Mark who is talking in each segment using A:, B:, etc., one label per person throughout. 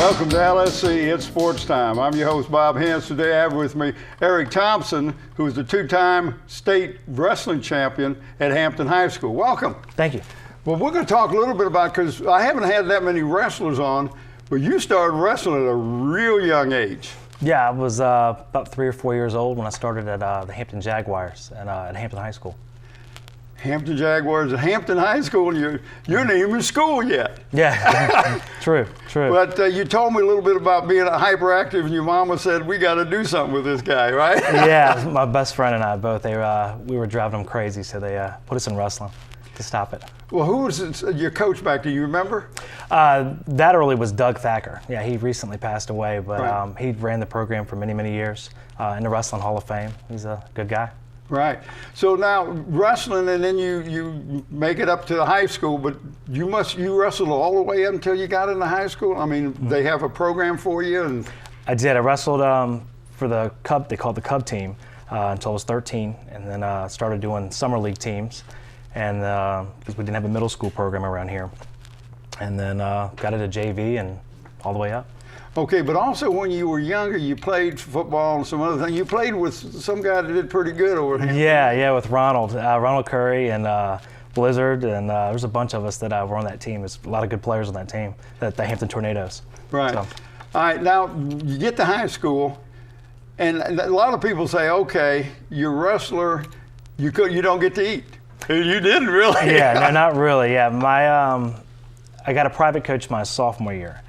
A: Welcome to LSC, it's Sports Time. I'm your host, Bob Hintz. Today I have with me Eric Thompson, who is the two-time state wrestling champion at Hampton High School. Welcome.
B: Thank you.
A: Well, we're going to talk a little bit about, because I haven't had that many wrestlers on, but you started wrestling at a real young age.
B: Yeah, I was about 3 or 4 years old when I started at the Hampton Jaguars and at Hampton High School.
A: Hampton Jaguars at Hampton High School, and you're not even in school yet.
B: Yeah, true.
A: But you told me a little bit about being hyperactive, and your mama said, we got to do something with this guy, right?
B: Yeah, my best friend and I both, we were driving them crazy, so they put us in wrestling to stop it.
A: Well, who was your coach back then? You remember?
B: That early was Doug Thacker. Yeah, he recently passed away, but
A: right.
B: He ran the program for many, many years in the Wrestling Hall of Fame. He's a good guy.
A: Right. So now wrestling, and then you make it up to the high school, but you wrestled all the way up until you got into high school? I mean, they have a program for you? And I
B: did. I wrestled for the Cub, they called the Cub team, until I was 13, and then started doing summer league teams, and because we didn't have a middle school program around here. And then got it to JV and all the way up.
A: Okay, but also when you were younger, you played football and some other thing. You played with some guy that did pretty good over here.
B: Yeah, with Ronald Curry and Blizzard, and there's a bunch of us that were on that team. There's a lot of good players on that team, the Hampton Tornadoes.
A: Right.
B: So.
A: All right, now you get to high school, and a lot of people say, okay, you're a wrestler, you don't get to eat. You didn't really.
B: Yeah, no, not really. Yeah, I got a private coach my sophomore year,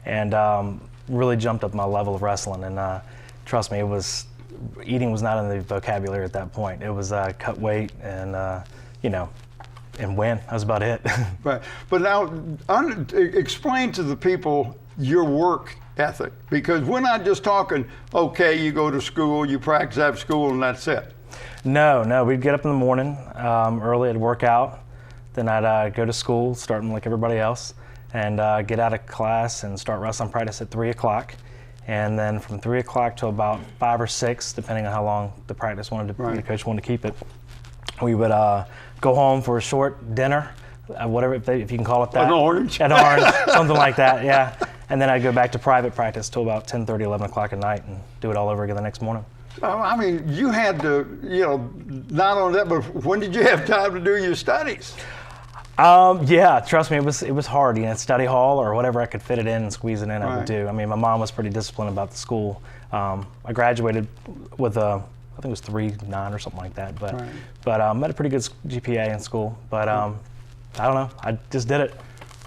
B: and really jumped up my level of wrestling. And trust me, eating was not in the vocabulary at that point. It was cut weight and and win. That was about it.
A: Right. But now, explain to the people your work ethic, because we're not just talking, okay, you go to school, you practice after school, and that's it.
B: No, we'd get up in the morning early, I'd work out, then I'd go to school, starting like everybody else, and get out of class and start wrestling practice at 3 o'clock. And then from 3 o'clock to about 5 or 6, depending on how long the practice the coach wanted to keep it, we would go home for a short dinner, whatever, if you can call it that.
A: An orange.
B: An orange, something like that, yeah. And then I'd go back to private practice till about 10:30, 11 o'clock at night and do it all over again the next morning.
A: I mean, you had to, not only that, but when did you have time to do your studies?
B: Yeah, trust me, it was hard. Study hall or whatever I could fit it in and squeeze it in, I would do. I mean, my mom was pretty disciplined about the school. I graduated with I think it was 3.9 or something like that. But I had a pretty good GPA in school. But I don't know, I just did it.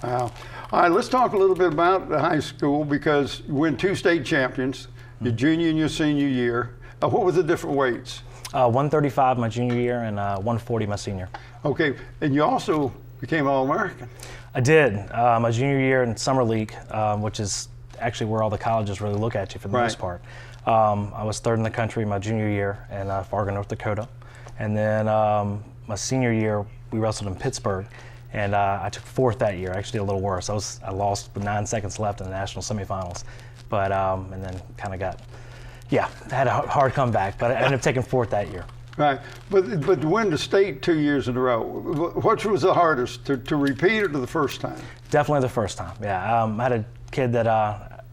A: Wow. All right, let's talk a little bit about the high school, because you win 2 state champions, your junior and your senior year. What were the different weights?
B: 135 my junior year and 140 my senior. Okay,
A: and you also became All-American.
B: I did. My junior year in Summer League, which is actually where all the colleges really look at you for the most part. I was 3rd in the country my junior year in Fargo, North Dakota. And then my senior year, we wrestled in Pittsburgh, and I took 4th that year, actually a little worse. I lost with 9 seconds left in the national semifinals. But, and then kind of had a hard comeback, but I ended up taking 4th that year.
A: Right, but to win the state 2 years in a row, which was the hardest, to repeat it or the first time?
B: Definitely the first time, yeah. I had a kid that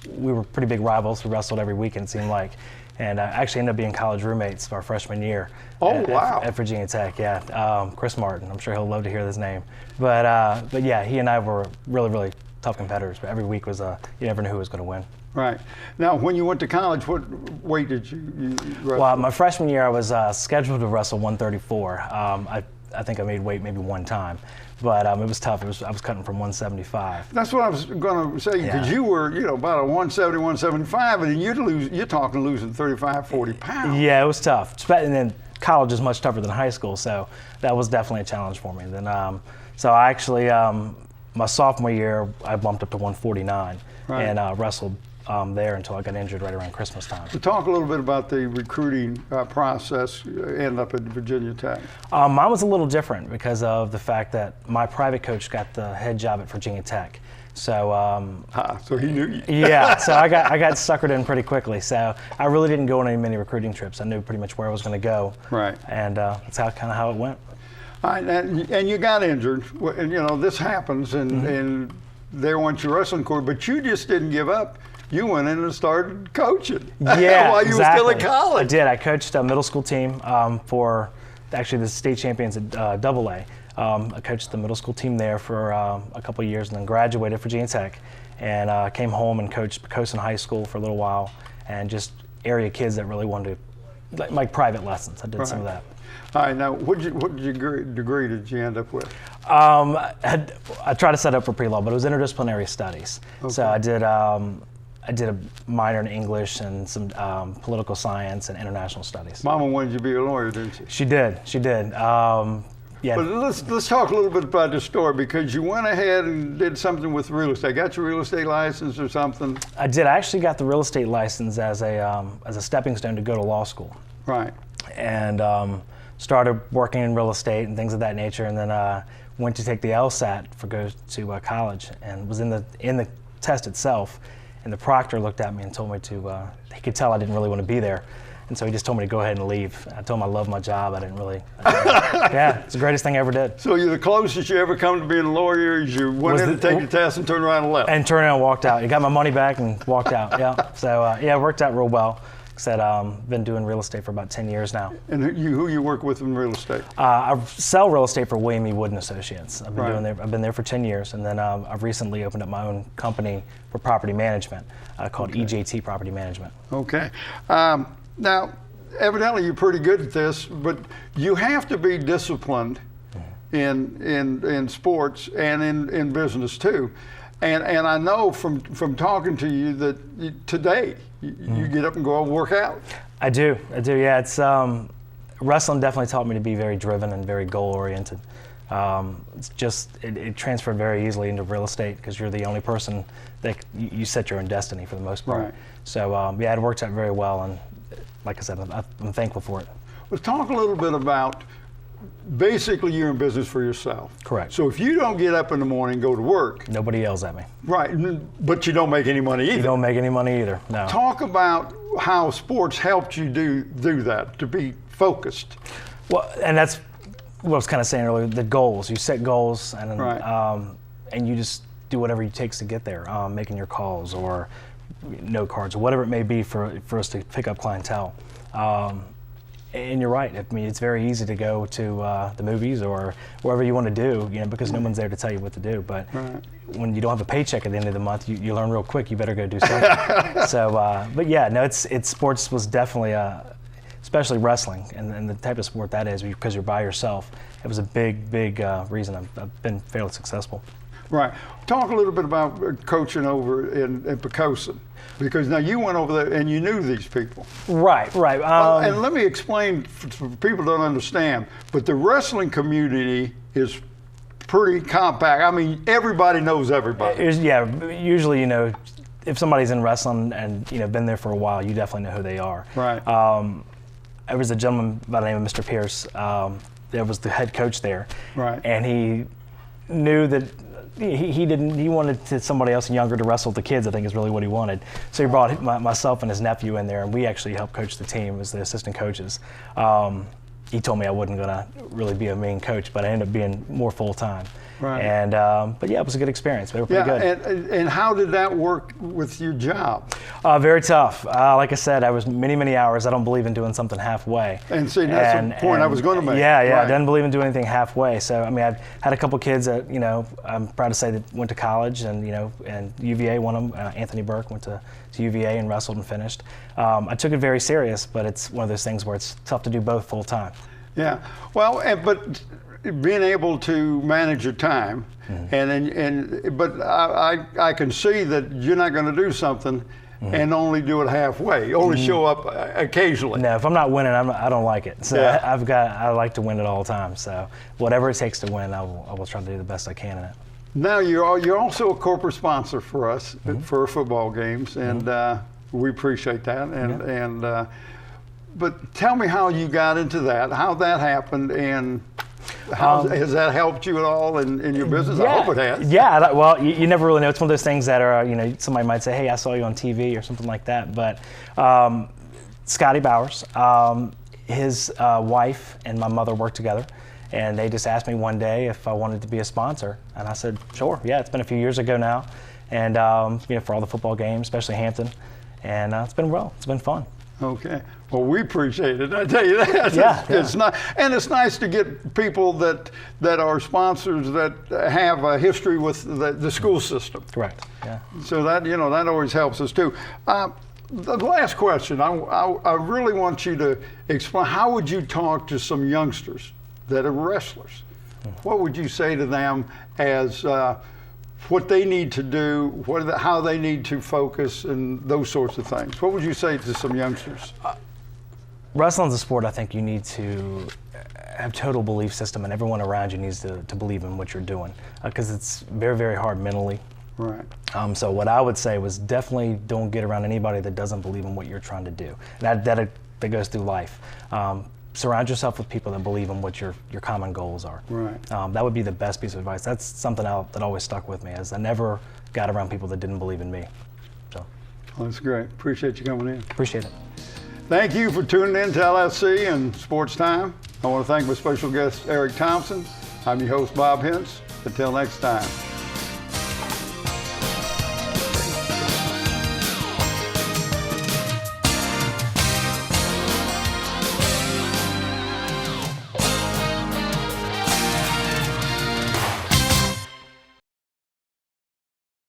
B: we were pretty big rivals. We wrestled every weekend, it seemed like, and actually ended up being college roommates our freshman year.
A: Oh, wow.
B: At Virginia Tech, yeah. Chris Martin, I'm sure he'll love to hear his name. But yeah, he and I were really, really tough competitors, but every week was, you never knew who was going to win.
A: Right. Now, when you went to college, what weight did you wrestle?
B: Well, my freshman year, I was scheduled to wrestle 134. I think I made weight maybe one time, but it was tough. I was cutting from 175.
A: That's what I was going to say, because you were, about a 170, 175, and then you're talking losing 35, 40 pounds.
B: Yeah, it was tough. And then college is much tougher than high school, so that was definitely a challenge for me. Then, so I actually, my sophomore year, I bumped up to 149 and wrestled there until I got injured right around Christmas time.
A: So talk a little bit about the recruiting process end up at Virginia Tech.
B: Mine was a little different because of the fact that my private coach got the head job at Virginia Tech. So
A: so he knew you.
B: Yeah, so I got suckered in pretty quickly. So I really didn't go on many recruiting trips. I knew pretty much where I was going to go.
A: Right.
B: And that's kind of how it went.
A: All right, and you got injured, and this happens, and they want your wrestling coach, but you just didn't give up. You went in and started coaching.
B: Yeah,
A: while you
B: exactly.
A: were still in college.
B: I did. I coached a middle school team for actually the state champions at AA. I coached the middle school team there for a couple of years, and then graduated at Virginia Tech, and came home and coached Pocosin High School for a little while, and just area kids that really wanted to, like private lessons. I did some of that.
A: All right, now what degree did you end up with?
B: I tried to set up for pre-law, but it was interdisciplinary studies. Okay. So I did a minor in English and some political science and international studies.
A: Mama wanted you to be a lawyer, didn't she?
B: She did. She did. Yeah.
A: But let's talk a little bit about the story, because you went ahead and did something with real estate. Got your real estate license or something?
B: I did. I actually got the real estate license as a stepping stone to go to law school.
A: Right.
B: And started working in real estate and things of that nature, and then went to take the LSAT for go to college, and was in the test itself, and the proctor looked at me and told me to. He could tell I didn't really want to be there, and so he just told me to go ahead and leave. I told him I loved my job. I didn't really. Yeah, it's the greatest thing I ever did.
A: So you're the closest you ever come to being a lawyer is you went in to take the test and turned around and left.
B: And turned around and walked out. You got my money back and walked out. Yeah. So yeah, it worked out real well. Said been doing real estate for about 10 years now.
A: And who you work with in real estate?
B: I sell real estate for William E. Wood & Associates. I've been
A: Right.
B: I've been there for 10 years, and then I've recently opened up my own company for property management called EJT Property Management.
A: Okay. Now, evidently you're pretty good at this, but you have to be disciplined in sports and in business too. And I know from talking to you that today you get up and go and work out.
B: I do. Yeah, it's wrestling definitely taught me to be very driven and very goal oriented. It's just it transferred very easily into real estate, because you're the only person that you set your own destiny for the most part.
A: Right.
B: So yeah, it worked out very well, and like I said, I'm thankful for it.
A: Let's talk a little bit about, basically you're in business for yourself.
B: Correct.
A: So if you don't get up in the morning and go to work.
B: Nobody yells at me.
A: Right, but you don't make any money either.
B: You don't make any money either, no.
A: Talk about how sports helped you do that, to be focused.
B: Well, and that's what I was kind of saying earlier, the goals. You set goals, and
A: Right.
B: And you just do whatever it takes to get there, making your calls or note cards or whatever it may be for us to pick up clientele. And you're right. I mean, it's very easy to go to the movies or wherever you want to do, because no one's there to tell you what to do. But
A: Right.
B: when you don't have a paycheck at the end of the month, you learn real quick. You better go do something. So, but yeah, no, it's sports was definitely, especially wrestling and the type of sport that is, because you're by yourself. It was a big reason I've been fairly successful.
A: Right. Talk a little bit about coaching over in Pocosin, because now you went over there and you knew these people.
B: Right.
A: And let me explain, for people who don't understand, but the wrestling community is pretty compact. I mean, everybody knows everybody.
B: Yeah, usually, if somebody's in wrestling and, been there for a while, you definitely know who they are.
A: Right.
B: There was a gentleman by the name of Mr. Pierce that was the head coach there.
A: Right.
B: And he knew that he wanted somebody else younger to wrestle with the kids, I think is really what he wanted. So he brought myself and his nephew in there, and we actually helped coach the team as the assistant coaches. He told me I wasn't going to really be a main coach, but I ended up being more full-time.
A: Right.
B: And but yeah, it was a good experience. They were pretty good.
A: And how did that work with your job?
B: Very tough. Like I said, I was many hours. I don't believe in doing something halfway.
A: And see, that's the point I was going to make.
B: Yeah,
A: Right.
B: I didn't believe in doing anything halfway. So I mean, I've had a couple kids that I'm proud to say that went to college, and and UVA, one of them, Anthony Burke, went to UVA and wrestled and finished. I took it very serious, but it's one of those things where it's tough to do both full time.
A: Yeah. Well, but being able to manage your time, but I can see that you're not going to do something and only do it halfway, only show up occasionally.
B: No, if I'm not winning, I don't like it. So
A: Yeah.
B: I like to win it all the time. So whatever it takes to win, I will try to do the best I can in it.
A: Now you're also a corporate sponsor for us for our football games, and we appreciate that. But tell me how you got into that, how that happened, and how has that helped you at all in your business? I hope it has.
B: Yeah, well, you never really know. It's one of those things that are, somebody might say, hey, I saw you on TV or something like that. But Scotty Bowers, his wife and my mother worked together. And they just asked me one day if I wanted to be a sponsor. And I said, sure. Yeah, it's been a few years ago now. And, for all the football games, especially Hampton. And it's been fun.
A: Okay. Well, we appreciate it. I tell you that.
B: Yeah,
A: it's not, and it's nice to get people that are sponsors that have a history with the school system.
B: Correct. Yeah.
A: So that that always helps us too. The last question, I really want you to explain. How would you talk to some youngsters that are wrestlers? What would you say to them as what they need to do, how they need to focus, and those sorts of things? What would you say to some youngsters?
B: Wrestling's a sport I think you need to have total belief system, and everyone around you needs to believe in what you're doing, because it's very, very hard mentally.
A: Right.
B: So what I would say was definitely don't get around anybody that doesn't believe in what you're trying to do. And that goes through life. Surround yourself with people that believe in what your common goals are.
A: Right.
B: That would be the best piece of advice. That's something that always stuck with me, as I never got around people that didn't believe in me. So.
A: Well, that's great. Appreciate you coming in.
B: Appreciate it.
A: Thank you for tuning in to LSC and Sports Time. I want to thank my special guest, Eric Thompson. I'm your host, Bob Hintz. Until next time.